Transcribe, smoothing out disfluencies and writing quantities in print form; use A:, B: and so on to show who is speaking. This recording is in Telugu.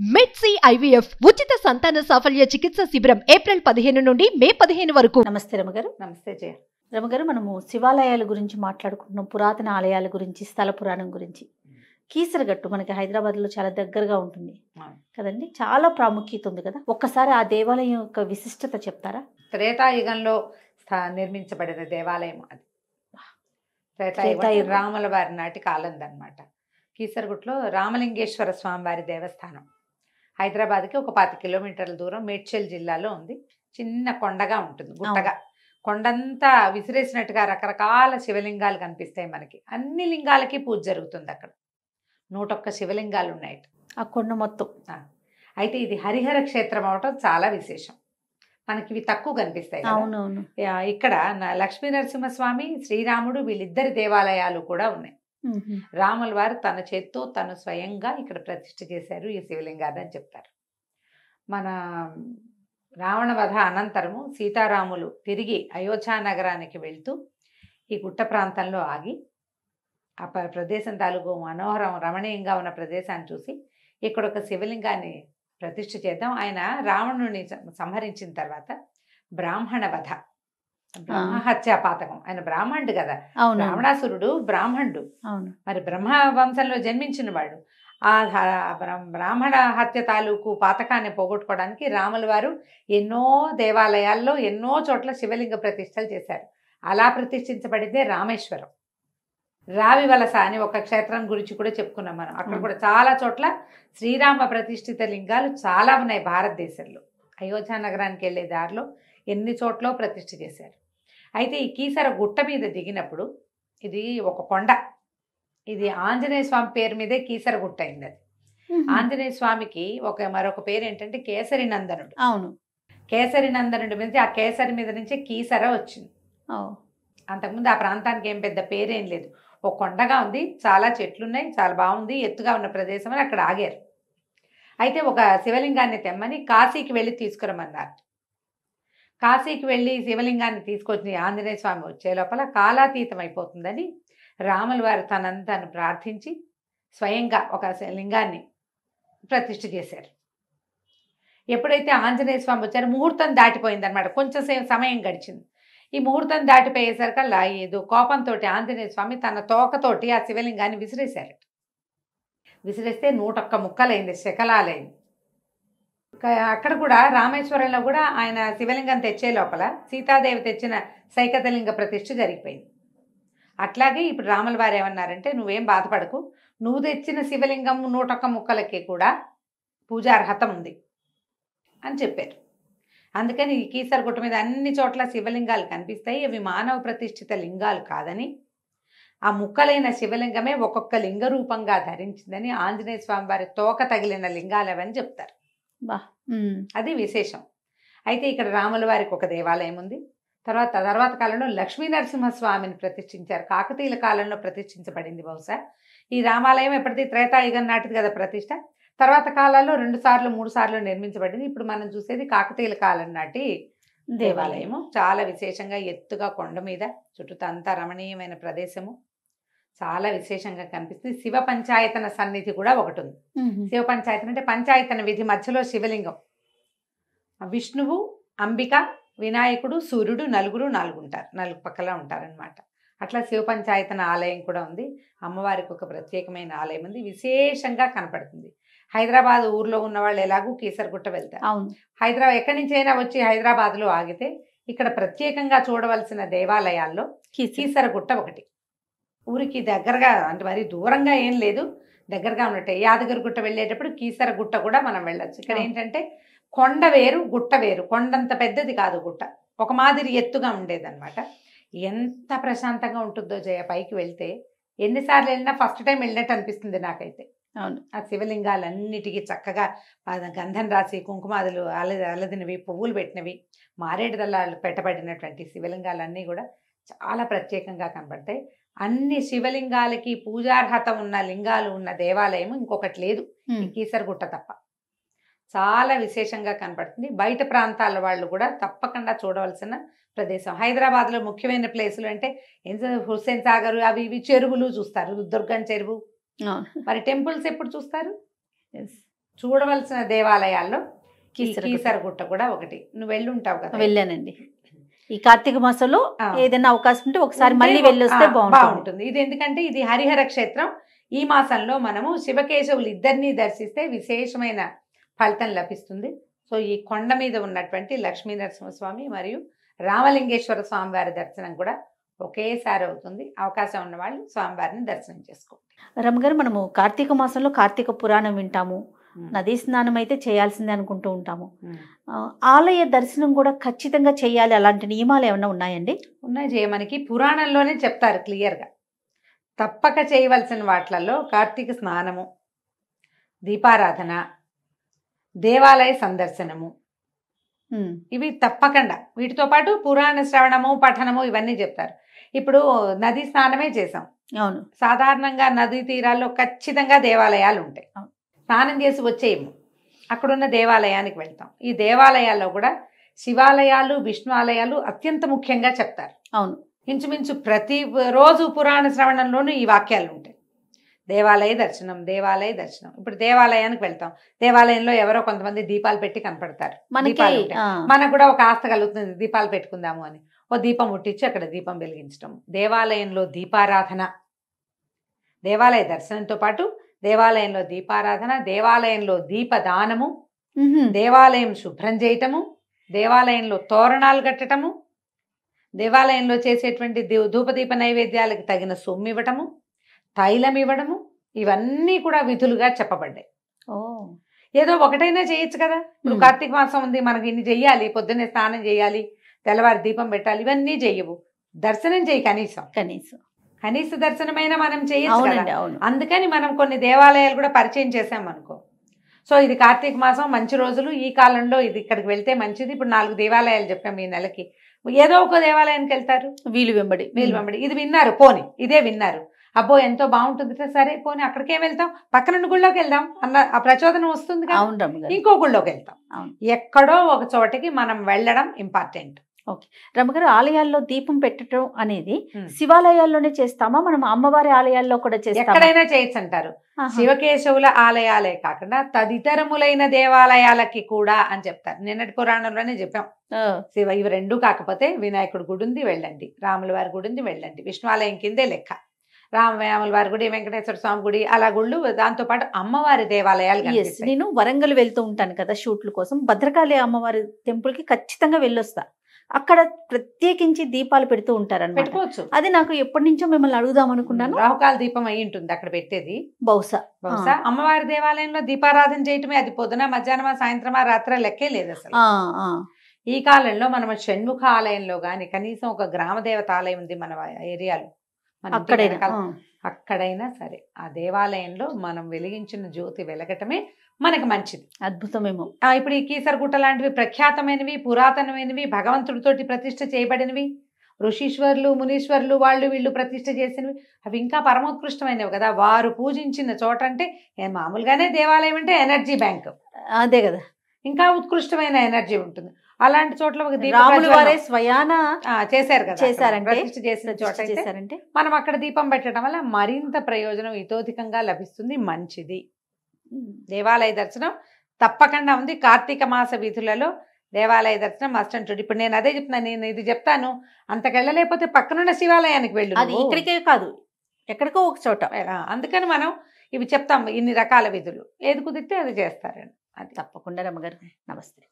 A: మెడ్సీ ఐవీఎఫ్ ఉచిత సంతాన సాఫల్య చికిత్స శిబిరం ఏప్రిల్ 15 నుండి మే 15 వరకు.
B: నమస్తే రమగారు.
C: నమస్తే జయ.
B: రమగారు, మనము శివాలయాల గురించి మాట్లాడుకుంటున్నాం, పురాతన ఆలయాల గురించి, స్థల పురాణం గురించి. కీసరగట్టు మనకి హైదరాబాద్లో చాలా దగ్గరగా ఉంటుంది కదండి, చాలా ప్రాముఖ్యత ఉంది కదా. ఒక్కసారి ఆ దేవాలయం యొక్క విశిష్టత చెప్తారా?
C: త్రేతాయుగంలో నిర్మించబడిన దేవాలయం అది. త్రేతాయుగం రాముల వారి నాటి కాలందనమాట. కీసరగుట్లో రామలింగేశ్వర స్వామి వారి దేవస్థానం హైదరాబాద్కి ఒక 10 కిలోమీటర్ల దూరం, మేడ్చల్ జిల్లాలో ఉంది. చిన్న కొండగా ఉంటుంది, గుట్టగా. కొండంతా విసిరేసినట్టుగా రకరకాల శివలింగాలు కనిపిస్తాయి మనకి. అన్ని లింగాలకి పూజ జరుగుతుంది అక్కడ. 101 శివలింగాలు ఉన్నాయి
B: ఆ కొండ మొత్తం.
C: అయితే ఇది హరిహర క్షేత్రం అవటం చాలా విశేషం. మనకి ఇవి తక్కువ కనిపిస్తాయి.
B: అవునవును.
C: ఇక్కడ లక్ష్మీ నరసింహస్వామి, శ్రీరాముడు, వీళ్ళిద్దరి దేవాలయాలు కూడా ఉన్నాయి. రాముల వారు తన చేత్తో తను స్వయంగా ఇక్కడ ప్రతిష్ఠ చేశారు ఈ శివలింగాన్ని అని చెప్తారు. మన రావణ వధ అనంతరము సీతారాములు తిరిగి అయోధ్య నగరానికి వెళ్తూ ఈ గుట్ట ప్రాంతంలో ఆగి ఆ ప్రదేశం తాలూకు మనోహరం రమణీయంగా ఉన్న ప్రదేశాన్ని చూసి ఇక్కడ ఒక శివలింగాన్ని ప్రతిష్ఠ చేద్దాం. ఆయన రావణుని సంహరించిన తర్వాత బ్రాహ్మణ వధ, బ్రహ్మహత్యా పాతకం. ఆయన బ్రాహ్మణుడు కదా, రావణాసురుడు బ్రాహ్మణుడు, మరి బ్రహ్మ వంశంలో జన్మించిన వాడు. ఆ బ్రాహ్మణ హత్య తాలూకు పాతకాన్ని పోగొట్టుకోవడానికి రాముల వారు ఎన్నో దేవాలయాల్లో ఎన్నో చోట్ల శివలింగ ప్రతిష్టలు చేశారు. అలా ప్రతిష్ఠించబడిందే రామేశ్వరం. రావి వలస అని ఒక క్షేత్రం గురించి కూడా చెప్పుకున్నాం మనం. అక్కడ కూడా చాలా చోట్ల శ్రీరామ ప్రతిష్ఠిత లింగాలు చాలా ఉన్నాయి భారతదేశంలో. అయోధ్య నగరానికి వెళ్ళే దారిలో ఎన్ని చోట్ల ప్రతిష్ఠ చేశారు. అయితే ఈ కీసర గుట్ట మీద దిగినప్పుడు, ఇది ఒక కొండ, ఇది ఆంజనేయ స్వామి పేరు మీదే కీసర గుట్ట అయింది. అది ఆంజనేయ స్వామికి మరొక పేరు ఏంటంటే కేసరి నందనుడు.
B: అవును,
C: కేసరి నందనుడి మీద, ఆ కేసరి మీద నుంచి కీసర వచ్చింది. అంతకుముందు ఆ ప్రాంతానికి ఏం పెద్ద పేరేం లేదు, ఒక కొండగా ఉంది, చాలా చెట్లు ఉన్నాయి, చాలా బాగుంది, ఎత్తుగా ఉన్న ప్రదేశం అని అక్కడ ఆగారు. అయితే ఒక శివలింగాన్ని తెమ్మని కాశీకి వెళ్ళి తీసుకురమ్మన్నారు. కాశీకి వెళ్ళి శివలింగాన్ని తీసుకొచ్చి ఆంజనేయ స్వామి వచ్చే లోపల కాలాతీతం అయిపోతుందని రాముల వారు తనంతాను ప్రార్థించి స్వయంగా ఒక లింగాన్ని ప్రతిష్ఠ చేశారు. ఎప్పుడైతే ఆంజనేయ స్వామి వచ్చారో ముహూర్తం దాటిపోయింది అనమాట, కొంచెం సమయం గడిచింది. ఈ ముహూర్తం దాటిపోయేసరికల్లా ఏదో కోపంతో ఆంజనేయ స్వామి తన తోకతోటి ఆ శివలింగాన్ని విసిరేశారు. విసిరేస్తే 101 ముక్కలైంది, శకలాలైంది. అక్కడ కూడా రామేశ్వరంలో కూడా ఆయన శివలింగం తెచ్చే లోపల సీతాదేవి తెచ్చిన సైకతలింగ ప్రతిష్ఠ జరిగిపోయింది. అట్లాగే ఇప్పుడు రాముల వారు ఏమన్నారంటే, నువ్వేం బాధపడకు, నువ్వు తెచ్చిన శివలింగం 101 ముక్కలకి కూడా పూజార్హత ఉంది అని చెప్పారు. అందుకని ఈ కీసరగుట్ట మీద అన్ని చోట్ల శివలింగాలు కనిపిస్తాయి. అవి మానవ ప్రతిష్ఠిత లింగాలు కాదని, ఆ ముక్కలైన శివలింగమే ఒక్కొక్క లింగ రూపంగా ధరించిందని, ఆంజనేయ స్వామి వారి తోక తగిలిన లింగాలు అవని చెప్తారు. అది విశేషం. అయితే ఇక్కడ రాముల వారికి ఒక దేవాలయం ఉంది. తర్వాత కాలంలో లక్ష్మీ నరసింహస్వామిని ప్రతిష్ఠించారు. కాకతీయుల కాలంలో ప్రతిష్ఠించబడింది బహుశా. ఈ రామాలయం ఎప్పటికీ త్రేతాయుగం నాటిది కదా ప్రతిష్ట. తర్వాత కాలాల్లో 2 సార్లు 3 సార్లు నిర్మించబడింది. ఇప్పుడు మనం చూసేది కాకతీయుల కాలం నాటి దేవాలయము. చాలా విశేషంగా ఎత్తుగా కొండ మీద, చుట్టూ అంతా రమణీయమైన ప్రదేశము, చాలా విశేషంగా కనిపిస్తుంది. శివ పంచాయతన సన్నిధి కూడా ఒకటి ఉంది. శివ పంచాయతన అంటే పంచాయతన విధి మధ్యలో శివలింగం, విష్ణువు, అంబిక, వినాయకుడు, సూర్యుడు, నలుగురు 4 పక్కల ఉంటారనమాట. అట్లా శివ పంచాయతన ఆలయం కూడా ఉంది. అమ్మవారికి ఒక ప్రత్యేకమైన ఆలయం ఉంది, విశేషంగా కనపడుతుంది. హైదరాబాద్ ఊర్లో ఉన్న వాళ్ళు ఎలాగూ కీసరగుట్ట వెళ్తారు. హైదరాబాద్ ఎక్కడి నుంచి అయినా వచ్చి హైదరాబాద్లో ఆగితే ఇక్కడ ప్రత్యేకంగా చూడవలసిన దేవాలయాల్లో కీసరగుట్ట ఒకటి. ఊరికి దగ్గరగా, అంటే మరి దూరంగా ఏం లేదు, దగ్గరగా ఉన్నట్టే. యాదగిరిగుట్ట వెళ్ళేటప్పుడు కీసరగుట్ట కూడా మనం వెళ్ళొచ్చు. ఇక్కడ ఏంటంటే కొండ వేరు, గుట్ట వేరు. కొండంత పెద్దది కాదు గుట్ట, ఒక మాదిరి ఎత్తుగా ఉండేదన్నమాట. ఎంత ప్రశాంతంగా ఉంటుందో జయ, పైకి వెళ్తే ఎన్నిసార్లు వెళ్ళినా ఫస్ట్ టైం వెళ్ళినట్టు అనిపిస్తుంది నాకైతే. అవును, ఆ శివలింగాలన్నిటికీ చక్కగా గంధం రాసి, కుంకుమాదులు అలదినవి, పువ్వులు పెట్టినవి, మారేడు దళాలు పెట్టబడినటువంటి శివలింగాలన్నీ కూడా చాలా ప్రత్యేకంగా కనబడతాయి. అన్ని శివలింగాలకి పూజార్హత ఉన్న లింగాలు ఉన్న దేవాలయం ఇంకొకటి లేదు, ఈ కీసరగుట్ట తప్ప. చాలా విశేషంగా కనపడుతుంది. బయట ప్రాంతాల వాళ్ళు కూడా తప్పకుండా చూడవలసిన ప్రదేశం. హైదరాబాద్లో ముఖ్యమైన ప్లేసులు అంటే హుస్సేన్ సాగర్, అవి ఇవి చెరువులు చూస్తారు, దుర్గం చెరువు. మరి టెంపుల్స్ ఎప్పుడు చూస్తారు? చూడవలసిన దేవాలయాల్లో
B: కీసరగుట్ట.
C: కీసరగుట్ట కూడా ఒకటి. నువ్వు వెళ్ళి ఉంటావు కదా?
B: వెళ్ళానండి. ఈ కార్తీక మాసంలో ఏదైనా అవకాశం ఉంటే ఒకసారి మళ్ళీ వెళ్ళొస్తే
C: బాగుంటుంది. ఇది ఎందుకంటే ఇది హరిహర క్షేత్రం. ఈ మాసంలో మనము శివకేశవులు ఇద్దరిని దర్శిస్తే విశేషమైన ఫలితం లభిస్తుంది. సో ఈ కొండ మీద ఉన్నటువంటి లక్ష్మీ నరసింహస్వామి మరియు రామలింగేశ్వర స్వామి వారి దర్శనం కూడా ఒకేసారి అవుతుంది. అవకాశం ఉన్న వాళ్ళు స్వామివారిని దర్శనం చేసుకోండి.
B: రమ్మగారు, మనము కార్తీక మాసంలో కార్తీక పురాణం వింటాము, నదీ స్నానం అయితే చేయాల్సిందే అనుకుంటూ ఉంటాము. ఆలయ దర్శనం కూడా ఖచ్చితంగా చేయాలి, అలాంటి నియమాలు ఏమైనా ఉన్నాయండి?
C: ఉన్నాయి. మనకి పురాణంలోనే చెప్తారు క్లియర్గా. తప్పక చేయవలసిన వాటిలలో కార్తీక స్నానము, దీపారాధన, దేవాలయ సందర్శనము, ఇవి తప్పకుండా. వీటితో పాటు పురాణ శ్రవణము, పఠనము ఇవన్నీ చెప్తారు. ఇప్పుడు నదీ స్నానమే చేసాం.
B: అవును.
C: సాధారణంగా నదీ తీరాల్లో ఖచ్చితంగా దేవాలయాలు ఉంటాయి. స్నానం చేసి వచ్చేయము, అక్కడున్న దేవాలయానికి వెళ్తాం. ఈ దేవాలయాల్లో కూడా శివాలయాలు, విష్ణు ఆలయాలు అత్యంత ముఖ్యంగా చెప్తారు.
B: అవును.
C: ఇంచుమించు ప్రతి రోజు పురాణ శ్రవణంలోనూ ఈ వాక్యాలు ఉంటాయి. దేవాలయ దర్శనం, దేవాలయ దర్శనం. ఇప్పుడు దేవాలయానికి వెళ్తాం, దేవాలయంలో ఎవరో కొంతమంది దీపాలు పెట్టి కనపడతారు. మనకు కూడా ఒక ఆస్త కలుగుతుంది, దీపాలు పెట్టుకుందాము అని. ఓ దీపం ముట్టించి అక్కడ దీపం వెలిగించడం. దేవాలయంలో దీపారాధన, దేవాలయ దర్శనంతో పాటు దేవాలయంలో దీపారాధన, దేవాలయంలో దీపదానము, దేవాలయం శుభ్రం చేయటము, దేవాలయంలో తోరణాలు కట్టటము, దేవాలయంలో చేసేటువంటి ధూపదీప నైవేద్యాలకు తగిన సొమ్ము ఇవ్వటము, తైలం ఇవ్వడము, ఇవన్నీ కూడా విధులుగా చెప్పబడ్డాయి. ఏదో ఒకటైనా చేయొచ్చు కదా. ఇప్పుడు కార్తీక మాసం ఉంది, మనకి ఇన్ని చెయ్యాలి, పొద్దున్నే స్నానం చేయాలి, తెల్లవారి దీపం పెట్టాలి, ఇవన్నీ చెయ్యవు. దర్శనం చేయి కనీస దర్శనమైనా మనం చేయొచ్చు కదా. అందుకని మనం కొన్ని దేవాలయాలు కూడా పరిచయం చేసాం అనుకో. సో ఇది కార్తీక మాసం, మంచి రోజులు, ఈ కాలంలో ఇది ఇక్కడికి వెళ్తే మంచిది. ఇప్పుడు 4 దేవాలయాలు చెప్పాం ఈ నెలకి. ఏదో ఒక దేవాలయానికి వెళ్తారు వీలు వెంబడి. ఇది విన్నారు, పోని ఇదే విన్నారు, అబ్బో ఎంతో బాగుంటుంది, సరే పోనీ అక్కడికే వెళ్తాం, పక్కన గుళ్ళోకి వెళ్దాం అన్న ఆ ప్రచోదనం వస్తుంది కదా. ఇంకో గుళ్ళోకి వెళ్తాం. ఎక్కడో ఒక చోటకి మనం వెళ్ళడం ఇంపార్టెంట్.
B: ఓకే రమ్మగారు, ఆలయాల్లో దీపం పెట్టడం అనేది శివాలయాల్లోనే చేస్తామా, మనం అమ్మవారి ఆలయాల్లో కూడా చేస్తామా?
C: ఎక్కడైనా చేయొచ్చు అంటారు. శివకేశవుల ఆలయాలే కాకుండా తదితరములైన దేవాలయాలకి కూడా అని చెప్తారు. నిన్నటి పురాణంలోనే చెప్పాం. ఇవి 2 కాకపోతే వినాయకుడి గుడి ఉంది వెళ్ళండి, రాముల వారి గుడి ఉంది వెళ్ళండి, విష్ణువాలయం కిందే లెక్క, రామయాముల వారి గుడి, వెంకటేశ్వర స్వామి గుడి, అలా గుళ్ళు, దాంతో పాటు అమ్మవారి దేవాలయాలు.
B: నేను వరంగల్ వెళ్తూ ఉంటాను కదా షూట్ల కోసం, భద్రకాళి అమ్మవారి టెంపుల్ కి ఖచ్చితంగా వెళ్ళొస్తా. అక్కడ ప్రత్యేకించి దీపాలు పెడుతూ ఉంటారని
C: పెట్టుకోవచ్చు.
B: అది నాకు ఎప్పటి నుంచో మిమ్మల్ని అడుగుదాం అనుకున్నాను.
C: రాహుకాల దీపం అయి ఉంటుంది అక్కడ పెట్టేది
B: బహుశా.
C: అమ్మవారి దేవాలయంలో దీపారాధన చేయటమే, అది పొద్దున, మధ్యాహ్నమా, సాయంత్రమా, రాత్రి లెక్కే లేదు అసలు. ఈ కాలంలో మనం షణ్ముఖ ఆలయంలో గాని, కనీసం ఒక గ్రామ దేవత ఆలయం ఉంది మన ఏరియాలో, అక్కడైనా సరే ఆ దేవాలయంలో మనం వెలిగించిన జ్యోతి వెలగటమే మనకు మంచిది.
B: అద్భుతమేమో.
C: ఇప్పుడు ఈ కీసరగుట్ట లాంటివి ప్రఖ్యాతమైనవి, పురాతనమైనవి, భగవంతుడితోటి ప్రతిష్ఠ చేయబడినవి, ఋషీశ్వరులు, మునీశ్వరులు వాళ్ళు వీళ్ళు ప్రతిష్ఠ చేసినవి, అవి ఇంకా పరమోత్కృష్టమైనవి కదా. వారు పూజించిన చోట అంటే మామూలుగానే దేవాలయం అంటే ఎనర్జీ బ్యాంక్,
B: అదే కదా,
C: ఇంకా ఉత్కృష్టమైన ఎనర్జీ ఉంటుంది. అలాంటి చోట్ల ఒక
B: రాముల వారే స్వయాన
C: చేశారు కదా,
B: చేశారంటే,
C: ప్రతిష్ఠ చేసిన చోట చేశారంటే మనం అక్కడ దీపం పెట్టడం వల్ల మరింత ప్రయోజనం ఇతోధికంగా లభిస్తుంది. మంచిది. దేవాలయ దర్శనం తప్పకుండా ఉంది. కార్తీక మాస విధులలో దేవాలయ దర్శనం మస్ట్ అండ్ షుడ్. ఇప్పుడు నేను అదే చెప్తున్నాను, నేను ఇది చెప్తాను, అంతకెళ్ళలేకపోతే పక్కనున్న శివాలయానికి వెళ్ళు.
B: అది ఇక్కడికే కాదు, ఎక్కడికో ఒక చోట.
C: అందుకని మనం ఇవి చెప్తాం, ఇన్ని రకాల విధులు, ఏది కుదిరితే అది చేస్తారండి.
B: అది తప్పకుండా. రమ్మగారు నమస్తే.